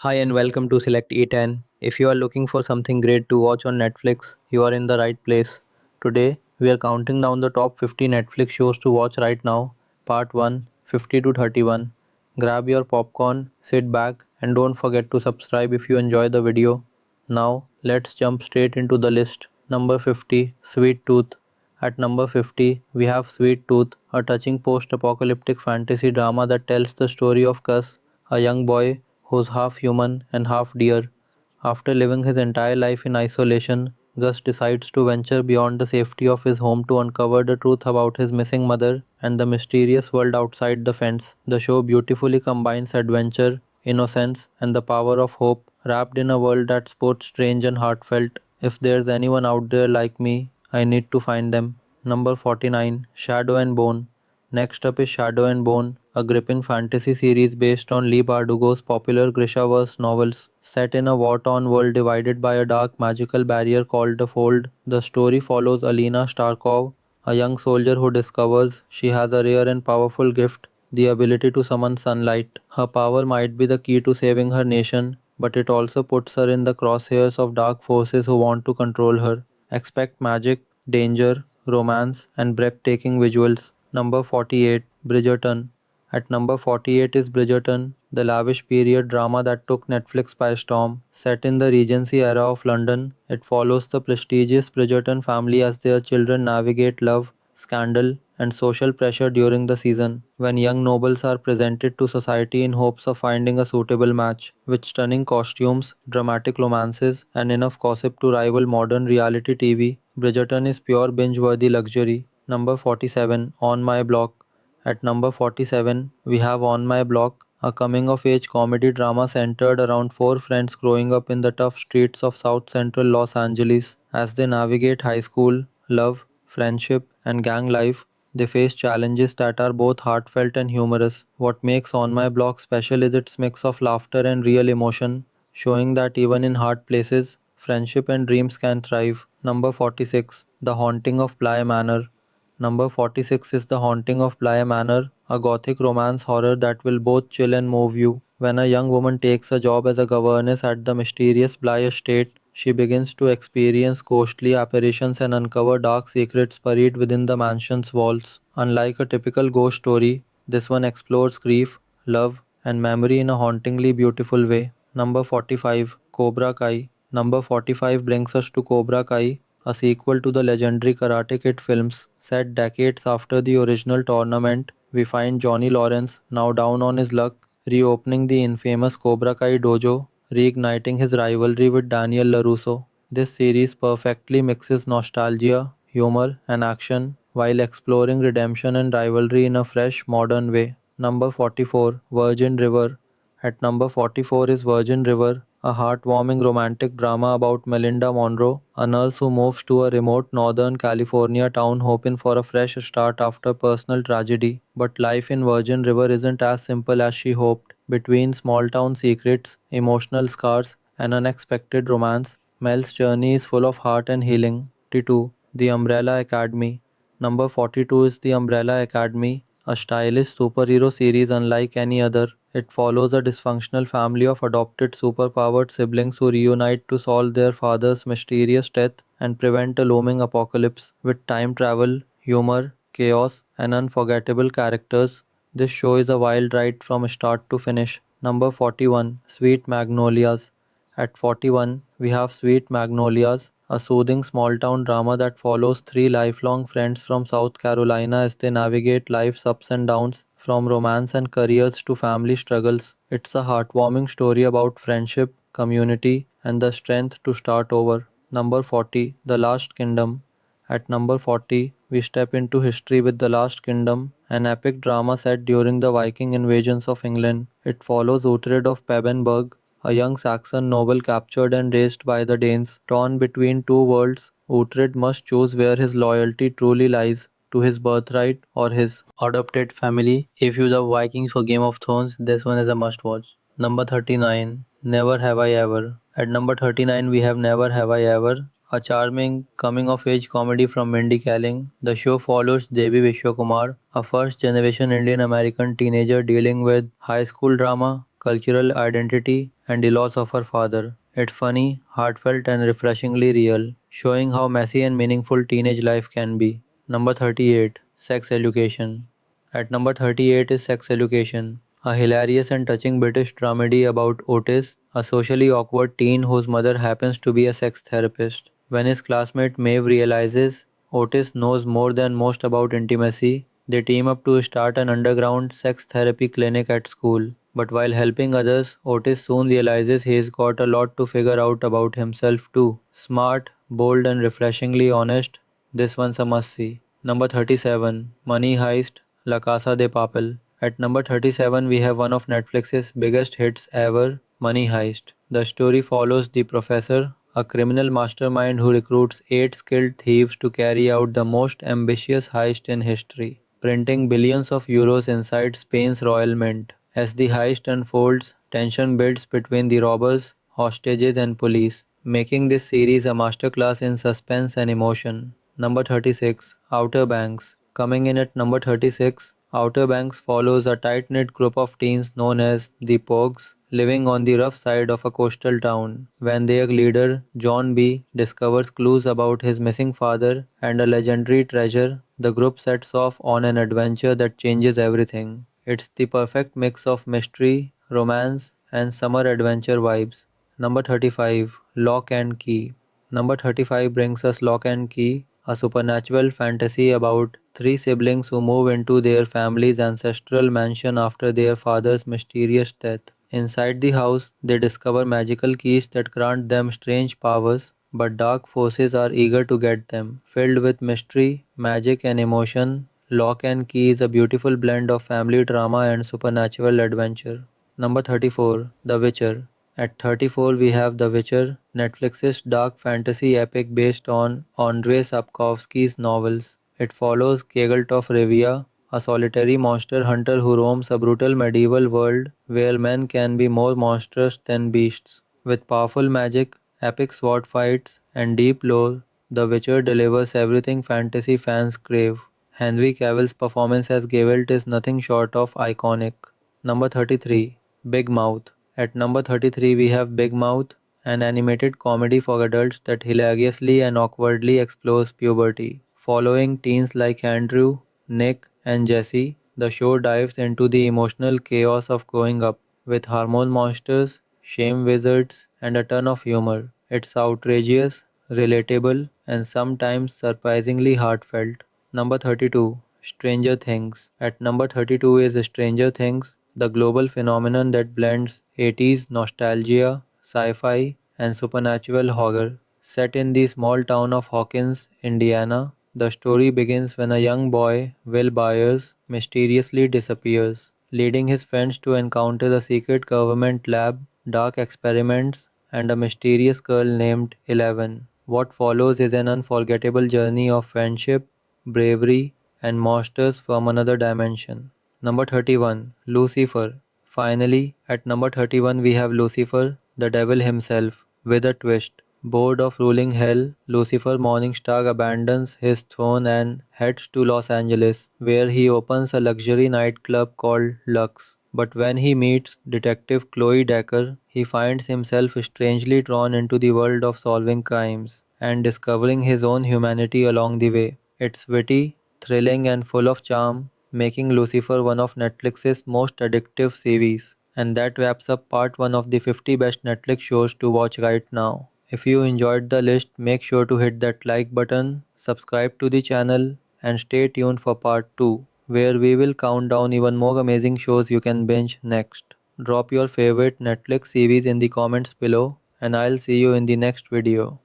Hi and welcome to Select E10. If you are looking for something great to watch on Netflix, you are in the right place. Today, we are counting down the top 50 Netflix shows to watch right now, part 1, 50 to 31. Grab your popcorn, sit back, and don't forget to subscribe if you enjoy the video. Now, let's jump straight into the list. Number 50, Sweet Tooth. At number 50, we have Sweet Tooth, a touching post apocalyptic fantasy drama that tells the story of Gus, a young boy who's half human and half deer. After living his entire life in isolation, Gus decides to venture beyond the safety of his home to uncover the truth about his missing mother and the mysterious world outside the fence. The show beautifully combines adventure, innocence, and the power of hope, wrapped in a world that's both strange and heartfelt. If there's anyone out there like me, I need to find them. Number 49, Shadow and Bone. Next up is Shadow and Bone, a gripping fantasy series based on Lee Bardugo's popular Grishaverse novels. Set in a war-torn world divided by a dark magical barrier called the Fold, the story follows Alina Starkov, a young soldier who discovers she has a rare and powerful gift, the ability to summon sunlight. Her power might be the key to saving her nation, but it also puts her in the crosshairs of dark forces who want to control her. Expect magic, danger, romance, and breathtaking visuals. Number 48, Bridgerton. At number 48 is Bridgerton, the lavish period drama that took Netflix by storm. Set in the Regency era of London, it follows the prestigious Bridgerton family as their children navigate love, scandal, and social pressure during the season. When young nobles are presented to society in hopes of finding a suitable match, with stunning costumes, dramatic romances, and enough gossip to rival modern reality TV, Bridgerton is pure binge-worthy luxury. Number 47, On My Block. At number 47, we have On My Block, a coming of age comedy drama centered around four friends growing up in the tough streets of South Central Los Angeles. As they navigate high school, love, friendship, and gang life, they face challenges that are both heartfelt and humorous. What makes On My Block special is its mix of laughter and real emotion, showing that even in hard places, friendship and dreams can thrive. Number 46, The Haunting of Bly Manor. Number 46 is The Haunting of Bly Manor, a gothic romance horror that will both chill and move you. When a young woman takes a job as a governess at the mysterious Bly estate, she begins to experience ghostly apparitions and uncover dark secrets buried within the mansion's walls. Unlike a typical ghost story, this one explores grief, love, and memory in a hauntingly beautiful way. Number 45, Cobra Kai. Number 45 brings us to Cobra Kai, a sequel to the legendary Karate Kid films. Set decades after the original tournament, we find Johnny Lawrence, now down on his luck, reopening the infamous Cobra Kai dojo, reigniting his rivalry with Daniel LaRusso. This series perfectly mixes nostalgia, humor, and action while exploring redemption and rivalry in a fresh, modern way. Number 44, Virgin River. At number 44 is Virgin River, a heartwarming romantic drama about Melinda Monroe, a nurse who moves to a remote northern California town hoping for a fresh start after personal tragedy. But life in Virgin River isn't as simple as she hoped. Between small town secrets, emotional scars, and unexpected romance, Mel's journey is full of heart and healing. 42. The Umbrella Academy. Number 42 is The Umbrella Academy, a stylish superhero series unlike any other. It follows a dysfunctional family of adopted superpowered siblings who reunite to solve their father's mysterious death and prevent a looming apocalypse. With time travel, humor, chaos, and unforgettable characters, this show is a wild ride from start to finish. Number 41, Sweet Magnolias. At 41, we have Sweet Magnolias, a soothing small town drama that follows three lifelong friends from South Carolina as they navigate life's ups and downs, from romance and careers to family struggles. It's a heartwarming story about friendship, community, and the strength to start over. Number 40, The Last Kingdom. At number 40, we step into history with The Last Kingdom, an epic drama set during the Viking invasions of England. It follows Uhtred of Papenburg, a young Saxon noble captured and raised by the Danes. Torn between two worlds, Uhtred must choose where his loyalty truly lies, to his birthright or his adopted family. If you love Vikings or Game of Thrones, this one is a must watch. Number 39, Never Have I Ever. At number 39, we have Never Have I Ever, a charming coming of age comedy from Mindy Kaling. The show follows Devi Vishwakumar, a first generation Indian American teenager dealing with high school drama, cultural identity, and the loss of her father. It's funny, heartfelt, and refreshingly real, showing how messy and meaningful teenage life can be. Number 38, Sex Education. At number 38 is Sex Education, a hilarious and touching British dramedy about Otis, a socially awkward teen whose mother happens to be a sex therapist. When his classmate Maeve realizes Otis knows more than most about intimacy, they team up to start an underground sex therapy clinic at school. But while helping others, Otis soon realizes he's got a lot to figure out about himself too. Smart, bold, and refreshingly honest, this one's a must see. Number 37, Money Heist, La Casa de Papel. At number 37, we have one of Netflix's biggest hits ever, Money Heist. The story follows the professor, a criminal mastermind who recruits 8 skilled thieves to carry out the most ambitious heist in history, printing billions of euros inside Spain's royal mint. As the heist unfolds, tension builds between the robbers, hostages, and police, making this series a masterclass in suspense and emotion. Number 36, Outer Banks. Coming in at number 36, Outer Banks follows a tight knit group of teens known as the Pogues living on the rough side of a coastal town. When their leader, John B., discovers clues about his missing father and a legendary treasure, the group sets off on an adventure that changes everything. It's the perfect mix of mystery, romance, and summer adventure vibes. Number 35, Lock and Key. Number 35 brings us Lock and Key, a supernatural fantasy about three siblings who move into their family's ancestral mansion after their father's mysterious death. Inside the house, they discover magical keys that grant them strange powers, but dark forces are eager to get them. Filled with mystery, magic, and emotion, Lock and Key is a beautiful blend of family drama and supernatural adventure. Number 34, The Witcher. At 34, we have The Witcher, Netflix's dark fantasy epic based on Andrei Sapkowski's novels. It follows Geralt of Rivia, a solitary monster hunter who roams a brutal medieval world where men can be more monstrous than beasts. With powerful magic, epic sword fights, and deep lore, The Witcher delivers everything fantasy fans crave. Henry Cavill's performance as Geralt is nothing short of iconic. Number 33, Big Mouth. At number 33, we have Big Mouth, an animated comedy for adults that hilariously and awkwardly explores puberty. Following teens like Andrew, Nick, and Jesse, the show dives into the emotional chaos of growing up with hormone monsters, shame wizards, and a ton of humor. It's outrageous, relatable, and sometimes surprisingly heartfelt. Number 32, Stranger Things. At number 32 is Stranger Things, the global phenomenon that blends 80s nostalgia, sci fi, and supernatural horror. Set in the small town of Hawkins, Indiana, the story begins when a young boy, Will Byers, mysteriously disappears, leading his friends to encounter a secret government lab, dark experiments, and a mysterious girl named Eleven. What follows is an unforgettable journey of friendship, bravery, and monsters from another dimension. Number 31, Lucifer. Finally, at number 31, we have Lucifer, the devil himself, with a twist. Bored of ruling hell, Lucifer Morningstar abandons his throne and heads to Los Angeles, where he opens a luxury nightclub called Lux. But when he meets Detective Chloe Decker, he finds himself strangely drawn into the world of solving crimes and discovering his own humanity along the way. It's witty, thrilling, and full of charm, making Lucifer one of Netflix's most addictive series. And that wraps up part 1 of the 50 best Netflix shows to watch right now. If you enjoyed the list, make sure to hit that like button, subscribe to the channel, and stay tuned for part 2, where we will count down even more amazing shows you can binge next. Drop your favorite Netflix series in the comments below, and I'll see you in the next video.